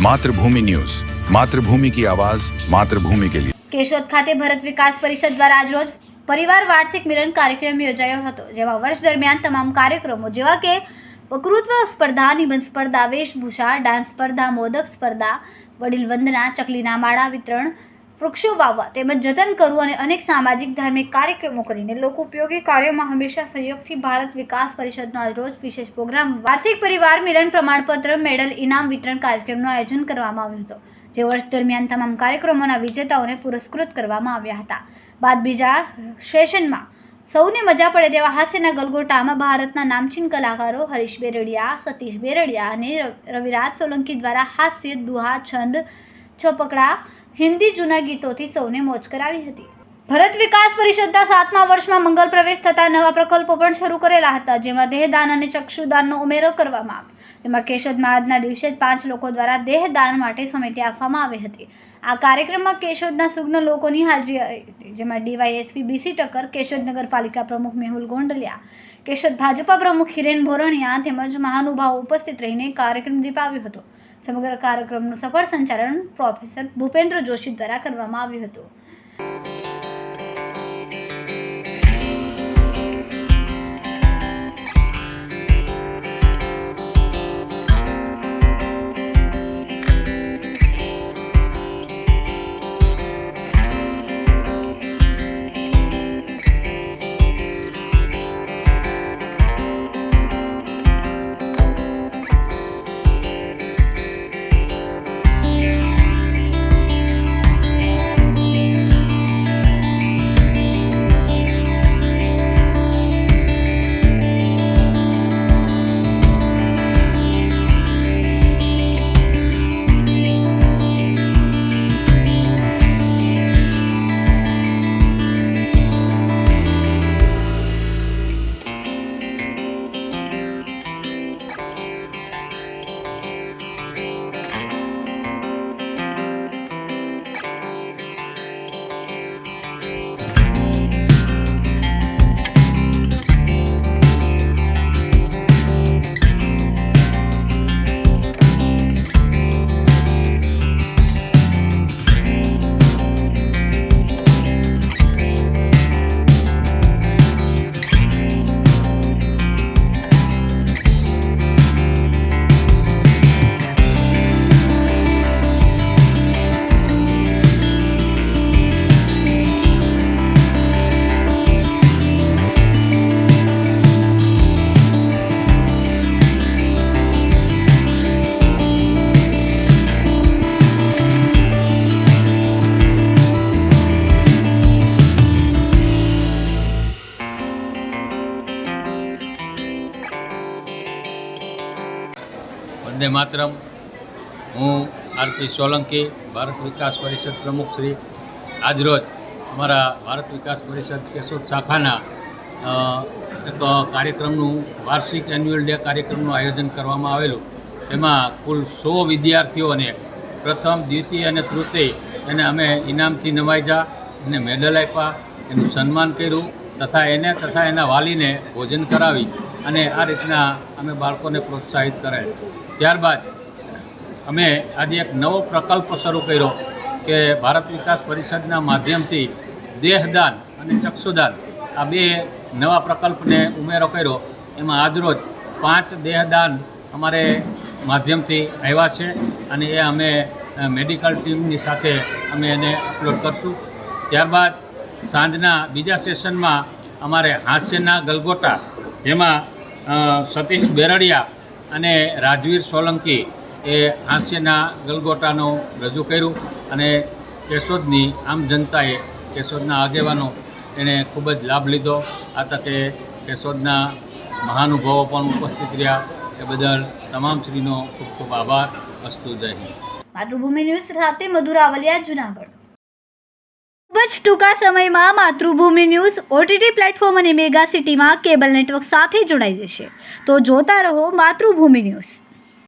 मातृभूमि न्यूज, मातृभूमि की आवाज, मातृभूमि के लिए। કેશોદ ખાતે ભારત વિકાસ પરિષદ દ્વારા આજરોજ પરિવાર વાર્ષિક મિલન કાર્યક્રમ યોજાયો હતો, જેમાં વર્ષ દરમિયાન તમામ કાર્યક્રમો જેવા કે વક્તૃત્વ સ્પર્ધા, નિબંધ સ્પર્ધા, વેશભૂષા, ડાન્સ સ્પર્ધા, મોદક સ્પર્ધા, વડીલ વંદના, ચકલીના માળા વિતરણ, વૃક્ષો વાવવા તેમજ જતન કરવું અને અનેક સામાજિક ધાર્મિક કાર્યક્રમો કરીને લોકો ઉપયોગી કાર્યોમાં હંમેશા સહયોગથી ભારત વિકાસ પરિષદનો આજરોજ વિશેષ પ્રોગ્રામ વાર્ષિક પરિવાર મિલન પ્રમાણપત્ર મેડલ ઇનામ વિતરણ કાર્યક્રમનું આયોજન કરવામાં આવ્યું હતું, જે વર્ષ દરમિયાન તમામ કાર્યક્રમોના વિજેતાઓને પુરસ્કૃત કરવામાં આવ્યા હતા. બાદ બીજા સેશનમાં સૌને મજા પડે તેવા હાસ્યના ગલગોટામાં ભારતના નામચીન કલાકારો હરીશ બેરડિયા, સતીશ બેરડિયા અને રવિરાજ સોલંકી દ્વારા હાસ્ય, દુહા, છંદ, છપકડા, હિન્દી જૂના ગીતોથી સૌને મોજ કરાવી હતી. ભારત વિકાસ પરિષદના 7મા વર્ષમાં મંગલ પ્રવેશ થતા નવા પ્રકલ્પો પણ શરૂ કરેલા હતા, જેમાં દેહદાન અને ચક્ષુદાનનો ઉમેરો કરવામાં આવ્યો. જેમાં કેશોદમાં આજના દિવસે જ 5 લોકો દ્વારા દેહદાન માટે સમિતિ આપવામાં આવી હતી. આ કાર્યક્રમમાં કેશોદના સુગ્ન લોકોની હાજરી હતી, જેમાં ડીવાયએસપી બીસી ટક્કર, કેશોદ નગરપાલિકા પ્રમુખ મેહુલ ગોંડલિયા, કેશોદ ભાજપા પ્રમુખ હિરેન ભોરણિયા તેમજ મહાનુભાવો ઉપસ્થિત રહીને કાર્યક્રમ દીપાવ્યો હતો. સમગ્ર કાર્યક્રમનું સફળ સંચાલન પ્રોફેસર ભૂપેન્દ્ર જોશી દ્વારા કરવામાં આવ્યું હતું. વંદે માતરમ. હું આરપી સોલંકી, ભારત વિકાસ પરિષદ પ્રમુખ શ્રી. આજરોજ અમારા ભારત વિકાસ પરિષદ કેશોદ શાખાના એક કાર્યક્રમનું વાર્ષિક એન્યુઅલ ડે કાર્યક્રમનું આયોજન કરવામાં આવેલું. એમાં કુલ 100 વિદ્યાર્થીઓને પ્રથમ, દ્વિતીય અને તૃતીય એને અમે ઇનામથી નવાજ્યા, એને મેડલ આપ્યા, એનું સન્માન કર્યું તથા એના વાલીને ભોજન કરાવી અને આ રીતના અમે બાળકોને પ્રોત્સાહિત કરેલ. ત્યારબાદ અમે આજે એક નવો પ્રકલ્પ શરૂ કર્યો કે ભારત વિકાસ પરિષદના માધ્યમથી દેહદાન અને ચક્ષુદાન આ 2 નવા પ્રકલ્પને ઉમેરો કર્યો. એમાં આજરોજ 5 દેહદાન અમારે માધ્યમથી આવ્યા છે અને એ અમે મેડિકલ ટીમની સાથે અમે એને અપલોડ કરશું. ત્યારબાદ સાંજના બીજા સેશનમાં અમારે હાસ્યના ગલગોટા, જેમાં સતીશ બેરડિયા અને રાજવીર સોલંકી એ હાસ્યના ગલગોટાનું રજૂ કર્યું અને કેશોદની આમ જનતાએ, કેશોદના આગેવાનો એને ખૂબ જ લાભ લીધો. આ તકે કેશોદના મહાનુભાવો પણ ઉપસ્થિત રહ્યા. એ બદલ તમામ શ્રીનો ખૂબ ખૂબ આભાર. અસ્તુ. જય હિન્દ. માતૃભૂમિ ન્યૂઝ સાથે મધુરાવલિયા, જુનાગઢ. ખૂબ જ ટૂંકા સમયમાં માતૃભૂમિ ન્યૂઝ OTT પ્લેટફોર્મ અને મેગા સિટીમાં કેબલ નેટવર્ક સાથે જોડાઈ જશે, તો જોતા રહો માતૃભૂમિ ન્યૂઝ.